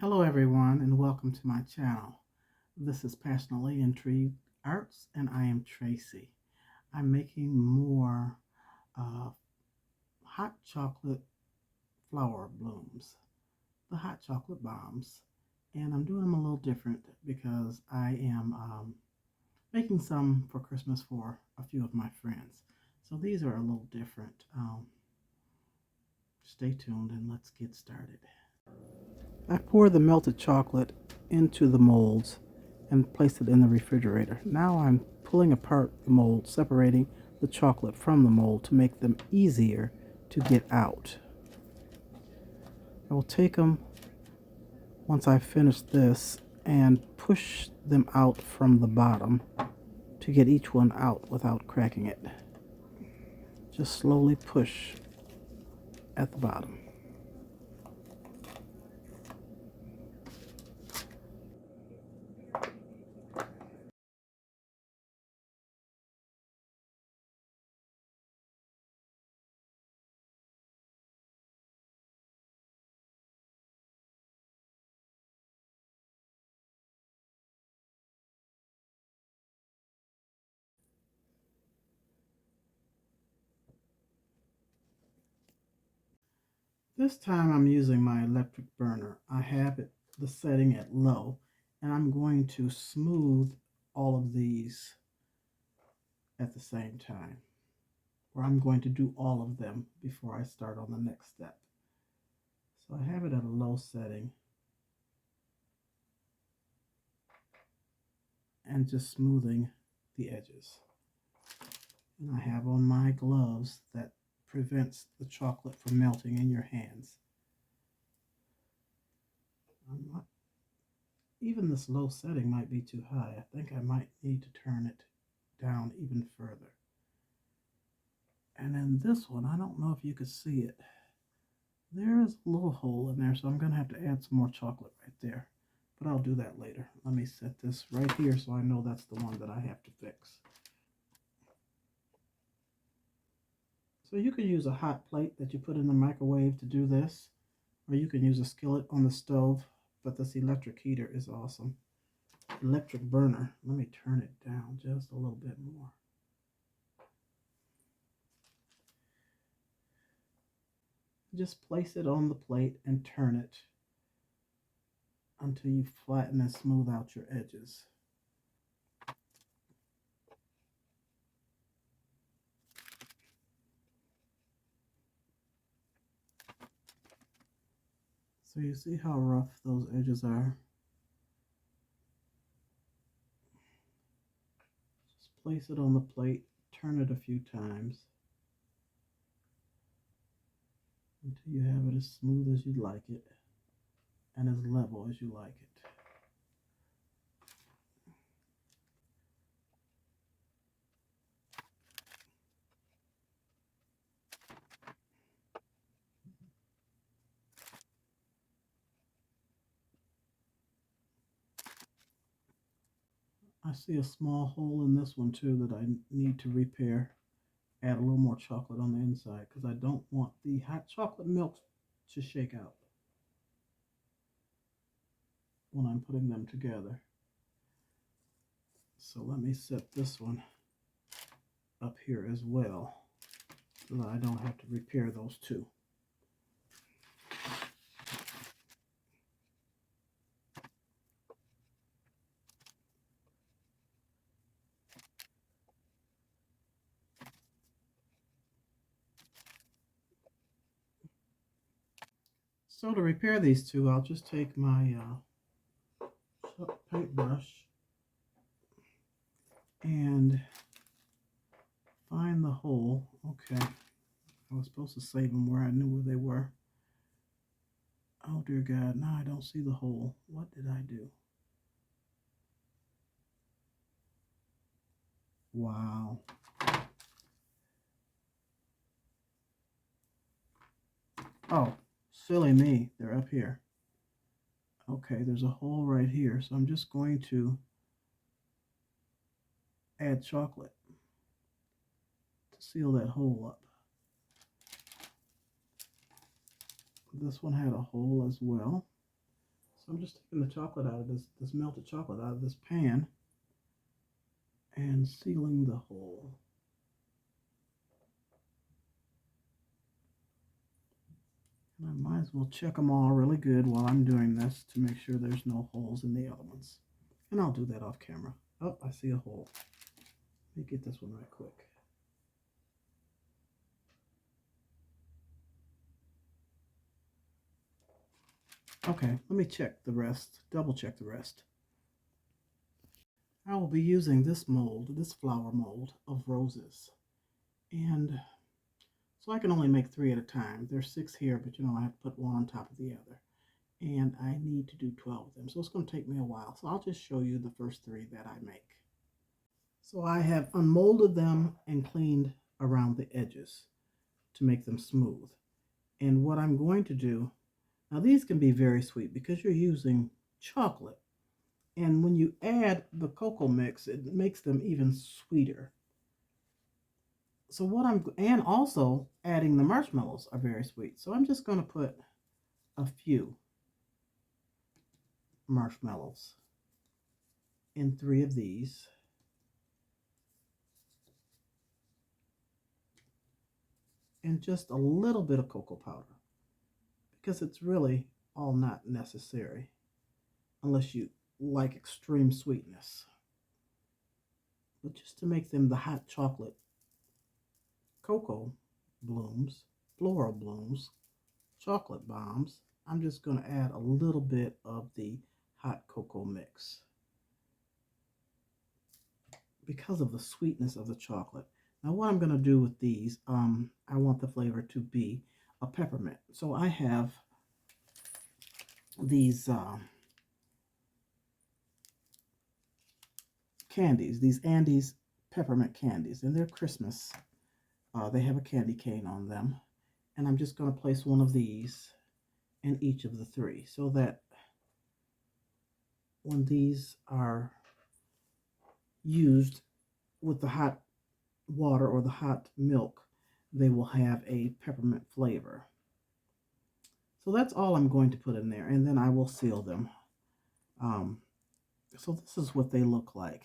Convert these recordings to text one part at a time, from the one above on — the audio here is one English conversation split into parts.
Hello everyone and welcome to my channel. This is Passionately Intrigued Arts and I am Tracy. I'm making more uh, hot chocolate flower blooms, the hot chocolate bombs, and I'm doing them a little different because I am making some for Christmas for a few of my friends. So these are a little different. Stay tuned and let's get started. I pour the melted chocolate into the molds and place it in the refrigerator. Now I'm pulling apart the mold, separating the chocolate from the mold to make them easier to get out. I will take them once I finish this and push them out from the bottom to get each one out without cracking it. Just slowly push at the bottom. This time I'm using my electric burner. I have the setting at low, and I'm going to smooth all of these at the same time. Or I'm going to do all of them before I start on the next step. So I have it at a low setting and just smoothing the edges. And I have on my gloves that prevents the chocolate from melting in your hands. Even this low setting might be too high. I think I might need to turn it down even further. And in this one, I don't know if you could see it. There is a little hole in there, so I'm going to have to add some more chocolate right there. But I'll do that later. Let me set this right here so I know that's the one that I have to fix. So you can use a hot plate that you put in the microwave to do this, or you can use a skillet on the stove, but this electric heater is awesome. Electric burner. Let me turn it down just a little bit more. Just place it on the plate and turn it until you flatten and smooth out your edges. So you see how rough those edges are? Just place it on the plate, turn it a few times until you have it as smooth as you'd like it and as level as you like it. I see a small hole in this one too that I need to repair. Add a little more chocolate on the inside because I don't want the hot chocolate milk to shake out when I'm putting them together. So let me set this one up here as well so that I don't have to repair those two. So to repair these two, I'll just take my paintbrush and find the hole. Okay, I was supposed to save them where I knew where they were. Oh dear God, now I don't see the hole. What did I do? Wow. Oh, silly me, they're up here. Okay, there's a hole right here, so I'm just going to add chocolate to seal that hole up. This one had a hole as well, So I'm just taking the chocolate out of this melted chocolate out of this pan and sealing the hole. And I might as well check them all really good while I'm doing this to make sure there's no holes in the other ones. And I'll do that off camera. Oh, I see a hole. Let me get this one right quick. Okay, let me check the rest, double check the rest. I will be using this mold, this flower mold of roses. And so I can only make 3 at a time. There's 6 here, but you know, I have to put one on top of the other. And I need to do 12 of them. So it's going to take me a while. So I'll just show you the first 3 that I make. So I have unmolded them and cleaned around the edges to make them smooth. And what I'm going to do, now these can be very sweet because you're using chocolate. And when you add the cocoa mix, it makes them even sweeter. So and also adding the marshmallows are very sweet. So I'm just going to put a few marshmallows in 3 of these. And just a little bit of cocoa powder because it's really all not necessary unless you like extreme sweetness. But just to make them the hot chocolate cocoa blooms, floral blooms, chocolate bombs, I'm just going to add a little bit of the hot cocoa mix because of the sweetness of the chocolate. Now what I'm going to do with these, I want the flavor to be a peppermint. So I have these candies, these Andes peppermint candies, and they're Christmas. They have a candy cane on them. And I'm just going to place one of these in each of the 3 so that when these are used with the hot water or the hot milk, they will have a peppermint flavor. So that's all I'm going to put in there, and then I will seal them. So this is what they look like.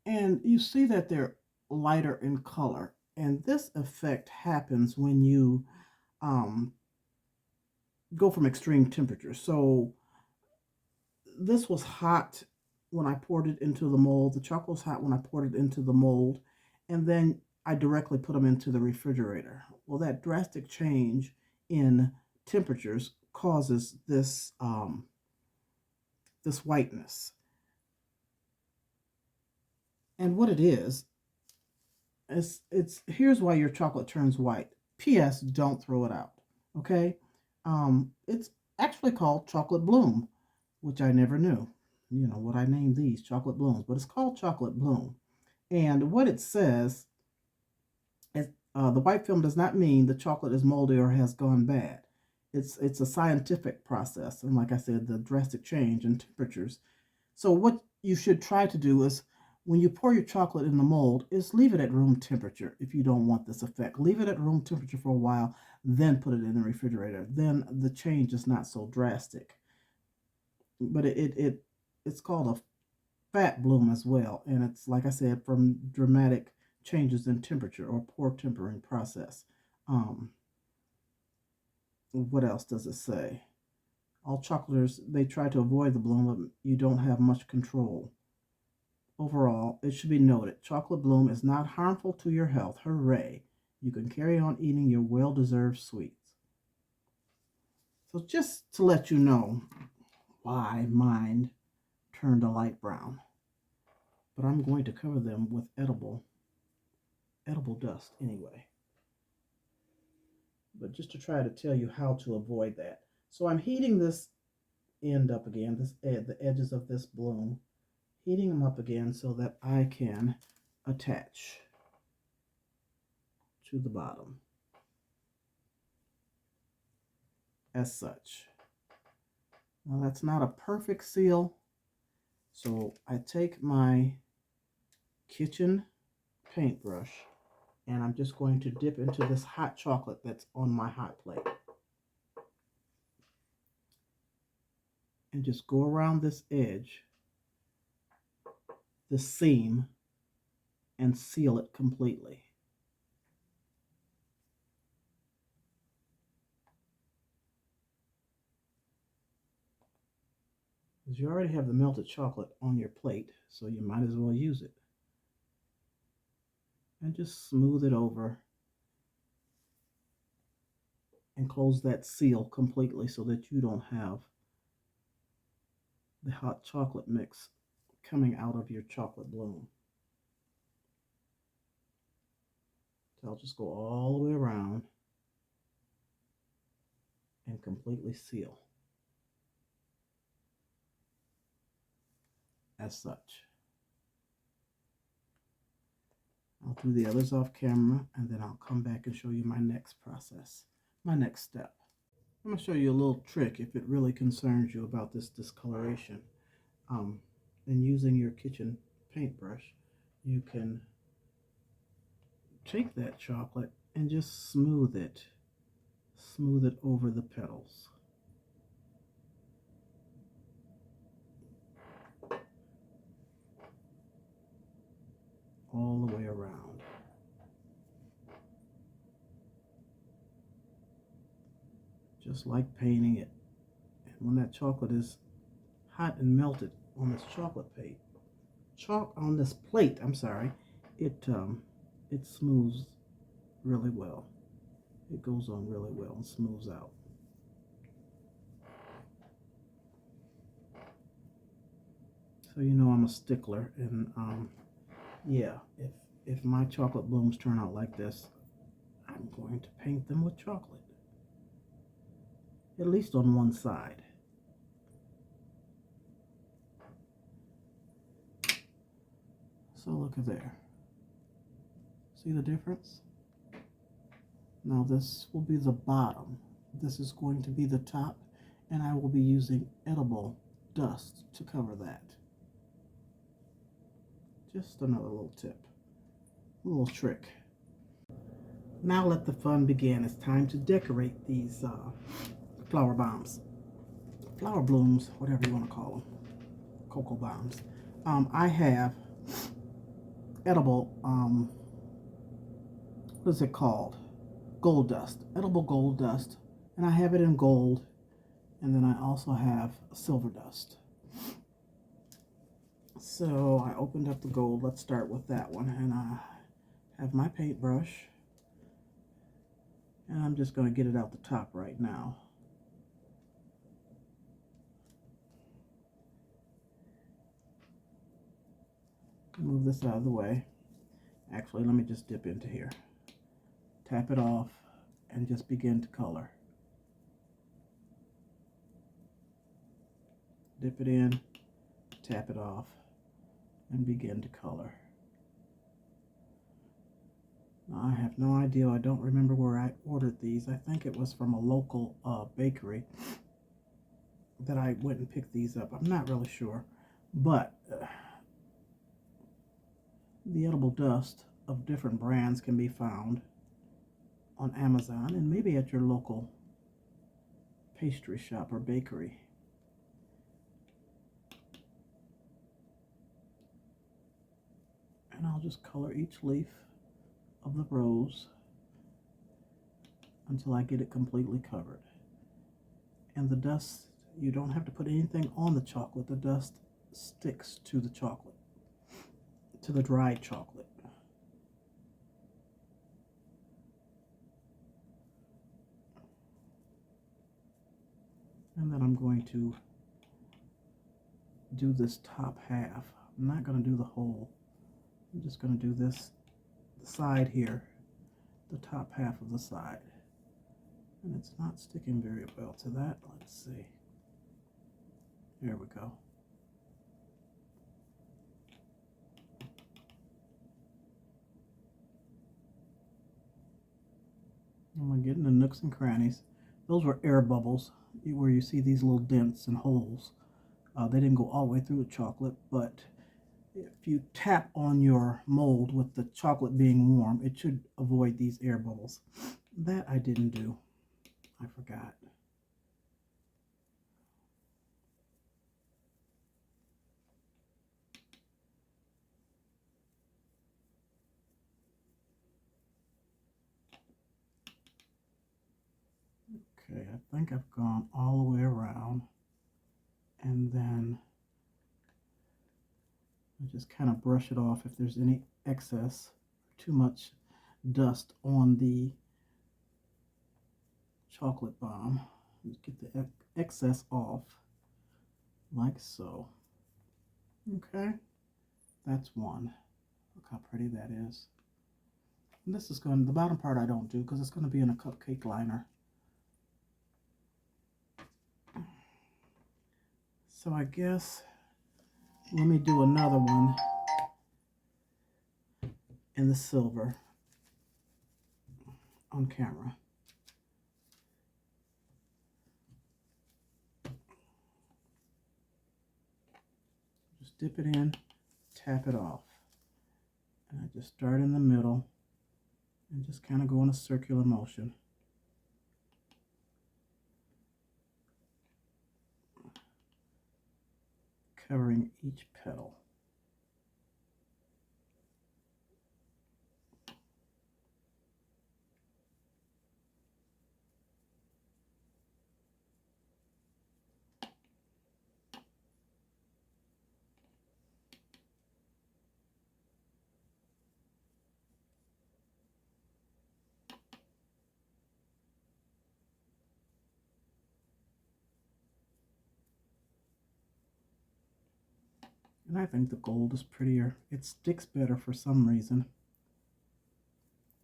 And you see that they're lighter in color. And this effect happens when you go from extreme temperatures. So this was hot when I poured it into the mold. The chocolate was hot when I poured it into the mold. And then I directly put them into the refrigerator. Well, that drastic change in temperatures causes this this whiteness. And what it is it's here's why your chocolate turns white. P.S. Don't throw it out. Okay, it's actually called chocolate bloom, which I never knew. You know what I named these chocolate blooms, but it's called chocolate bloom. And what it says is the white film does not mean the chocolate is moldy or has gone bad. It's a scientific process, and like I said, the drastic change in temperatures. So what you should try to do is when you pour your chocolate in the mold is leave it at room temperature if you don't want this effect. Leave it at room temperature for a while, then put it in the refrigerator. Then the change is not so drastic. But it's called a fat bloom as well, and it's like I said from dramatic changes in temperature or poor tempering process. What else does it say? All chocolaters, they try to avoid the bloom, but you don't have much control. Overall, it should be noted, chocolate bloom is not harmful to your health. Hooray! You can carry on eating your well-deserved sweets. So just to let you know why mine turned a light brown. But I'm going to cover them with edible dust anyway. But just to try to tell you how to avoid that. So I'm heating this end up again, the edges of this bloom, heating them up again so that I can attach to the bottom as such. Now that's not a perfect seal, so I take my kitchen paintbrush and I'm just going to dip into this hot chocolate that's on my hot plate. and just go around this edge, this seam, and seal it completely. Because you already have the melted chocolate on your plate, so you might as well use it. And just smooth it over and close that seal completely so that you don't have the hot chocolate mix coming out of your chocolate bloom. So I'll just go all the way around and completely seal as such. I'll do the others off camera, and then I'll come back and show you my next process, my next step. I'm going to show you a little trick if it really concerns you about this discoloration. And using your kitchen paintbrush, you can take that chocolate and just smooth it over the petals. All the way around. Just like painting it. And when that chocolate is hot and melted on this plate, I'm sorry, it smooths really well. It goes on really well and smooths out. So you know I'm a stickler, and yeah, if my chocolate blooms turn out like this, I'm going to paint them with chocolate, at least on one side. So look at there. See the difference? Now this will be the bottom. This is going to be the top, and I will be using edible dust to cover that. Just another little tip, a little trick. Now let the fun begin. It's time to decorate these flower bombs, flower blooms, whatever you want to call them, cocoa bombs. I have edible, what is it called? Gold dust, edible gold dust, and I have it in gold, and then I also have silver dust. So I opened up the gold. Let's start with that one, and I have my paintbrush, and I'm just going to get it out the top right now. Move this out of the way. Actually, let me just dip into here. Tap it off and just begin to color. Dip it in, tap it off, and begin to color. Now, I have no idea. I don't remember where I ordered these. I think it was from a local bakery that I went and picked these up. I'm not really sure, but the edible dust of different brands can be found on Amazon and maybe at your local pastry shop or bakery. And I'll just color each leaf of the rose until I get it completely covered. And the dust, you don't have to put anything on the chocolate. The dust sticks to the chocolate, to the dried chocolate. And then I'm going to do this top half. I'm not going to do the whole. I'm just going to do this, the side here, the top half of the side. And it's not sticking very well to that. Let's see. There we go. I'm getting the nooks and crannies. Those were air bubbles, where you see these little dents and holes. They didn't go all the way through the chocolate, but if you tap on your mold with the chocolate being warm, it should avoid these air bubbles. That I didn't do. I forgot. Okay, I think I've gone all the way around, and then I just kind of brush it off if there's any excess or too much dust on the chocolate bomb. Just get the excess off, like so. Okay, that's one. Look how pretty that is. And this is going, the bottom part I don't do because it's going to be in a cupcake liner. So I guess let me do another one in the silver on camera. Just dip it in, tap it off. And I just start in the middle and just kind of go in a circular motion. Covering each petal. And I think the gold is prettier. It sticks better for some reason.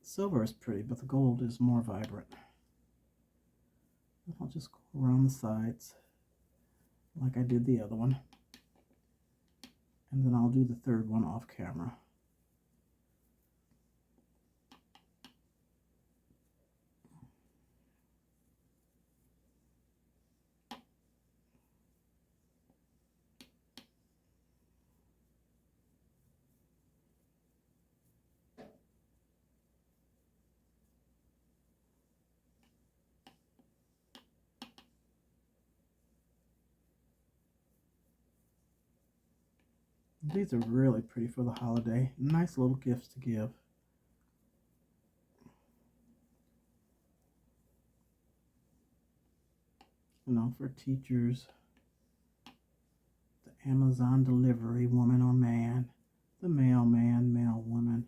Silver is pretty, but the gold is more vibrant. I'll just go around the sides like I did the other one. And then I'll do the third one off camera. These are really pretty for the holiday. Nice little gifts to give. You know, for teachers, the Amazon delivery woman or man, the mailman, mail woman,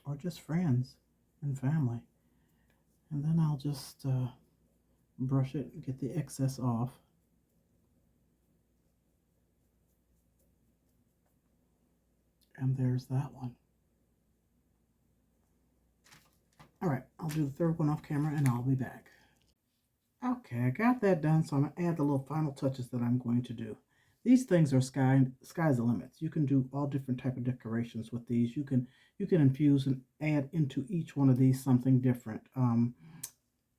or just friends and family. And then I'll just brush it and get the excess off. And there's that one. All right, I'll do the third one off camera and I'll be back. Okay, I got that done, so I'm going to add the little final touches that I'm going to do. These things are sky's the limits. You can do all different type of decorations with these. You can infuse and add into each one of these something different.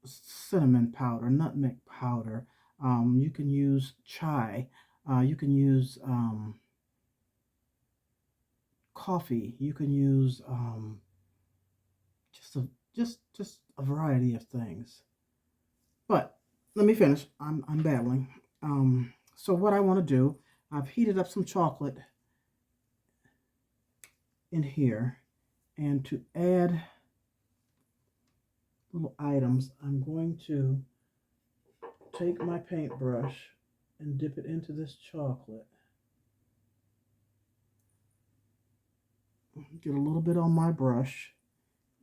Cinnamon powder, nutmeg powder. You can use chai. You can use coffee. You can use just a variety of things. But let me finish. I'm babbling. So what I want to do, I've heated up some chocolate in here, and to add little items, I'm going to take my paintbrush and dip it into this chocolate. Get a little bit on my brush,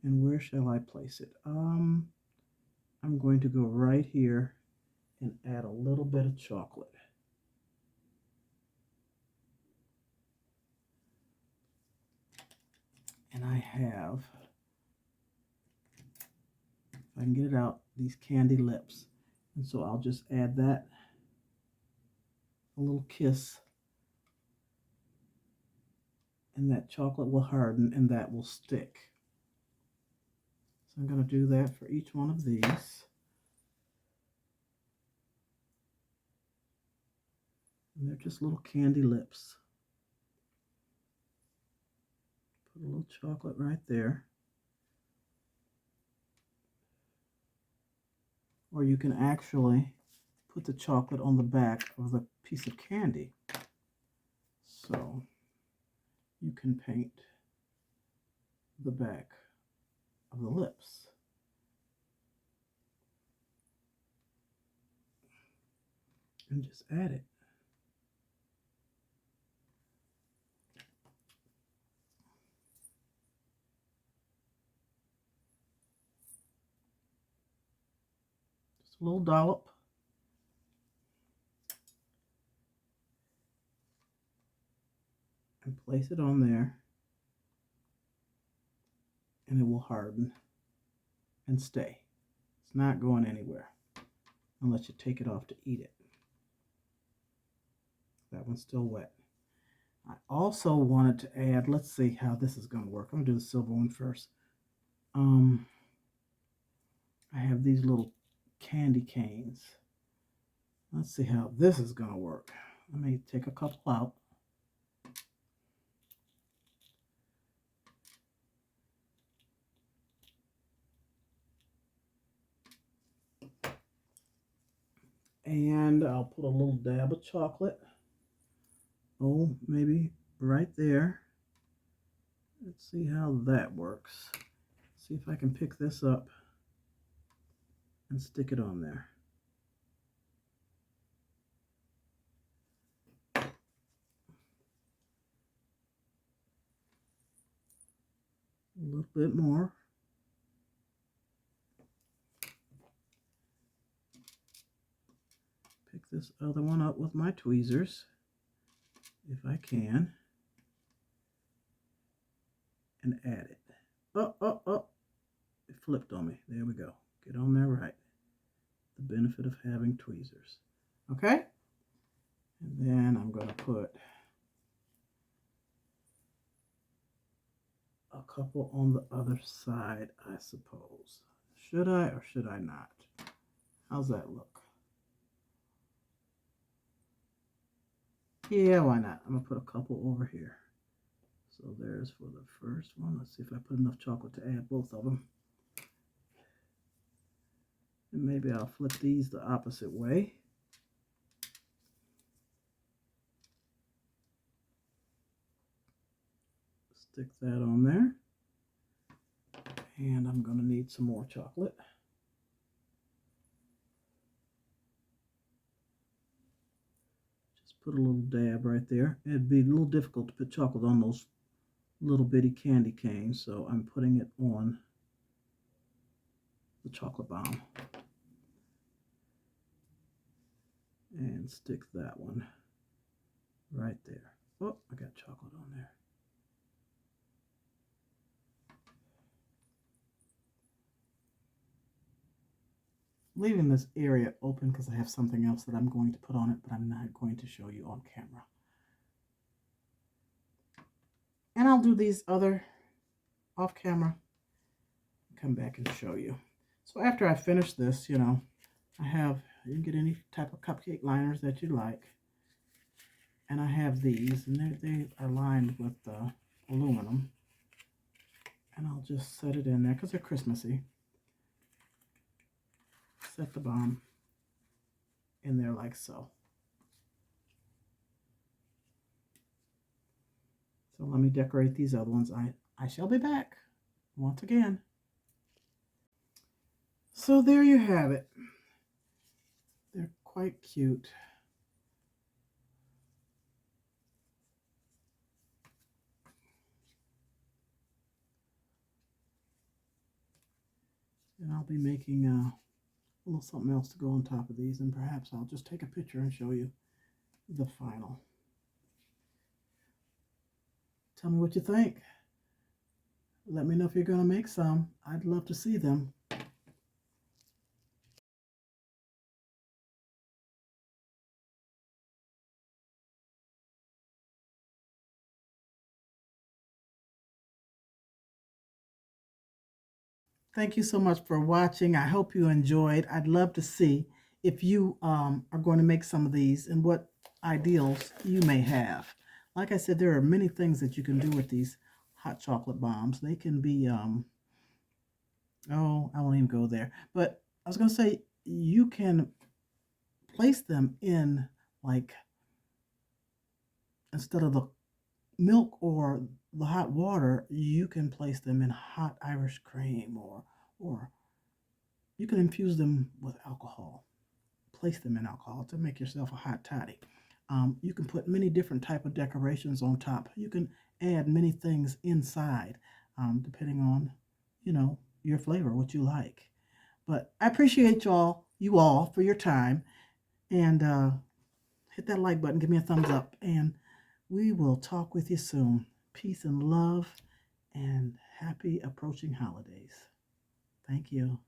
and where shall I place it? I'm going to go right here and add a little bit of chocolate. And I have, if I can get it out, these candy lips. And so I'll just add that, a little kiss, and that chocolate will harden and that will stick. So I'm going to do that for each one of these. And they're just little candy lips. Put a little chocolate right there. Or you can actually put the chocolate on the back of the piece of candy. So you can paint the back of the lips. and just add it. Just a little dollop. And place it on there, and it will harden and stay. It's not going anywhere unless you take it off to eat it. That one's still wet. I also wanted to add, let's see how this is going to work. I'm going to do the silver one first. I have these little candy canes. Let's see how this is going to work. Let me take a couple out. And I'll put a little dab of chocolate. Oh, maybe right there. Let's see how that works. See if I can pick this up and stick it on there. A little bit more. Pick this other one up with my tweezers, if I can, and add it. Oh, oh, oh, it flipped on me. There we go. Get on there right. The benefit of having tweezers. Okay? And then I'm going to put a couple on the other side, I suppose. Should I or should I not? How's that look? Yeah, why not? I'm going to put a couple over here. So there's for the first one. Let's see if I put enough chocolate to add both of them. And maybe I'll flip these the opposite way. Stick that on there. And I'm going to need some more chocolate. Just put a little dab right there. It'd be a little difficult to put chocolate on those little bitty candy canes, so I'm putting it on the chocolate bomb. And stick that one right there. Oh, I got chocolate on there. Leaving this area open because I have something else that I'm going to put on it, but I'm not going to show you on camera. And I'll do these other off camera, come back and show you. So after I finish this, you know, you can get any type of cupcake liners that you like. And I have these, and they are lined with aluminum. And I'll just set it in there because they're Christmassy. Set the bomb in there like so. So let me decorate these other ones. I shall be back once again. So there you have it. They're quite cute. And I'll be making a little something else to go on top of these, and perhaps I'll just take a picture and show you the final. Tell me what you think. Let me know if you're going to make some. I'd love to see them. Thank you so much for watching. I hope you enjoyed. I'd love to see if you are going to make some of these and what ideals you may have. Like I said, there are many things that you can do with these hot chocolate bombs. They can be, oh, I won't even go there. But I was going to say, you can place them in, like, instead of the milk or the hot water, you can place them in hot Irish cream, or you can infuse them with alcohol. place them in alcohol to make yourself a hot toddy. You can put many different type of decorations on top. You can add many things inside, depending on, your flavor, what you like. But I appreciate you all for your time, and hit that like button, give me a thumbs up, and we will talk with you soon. Peace and love, and happy approaching holidays. Thank you.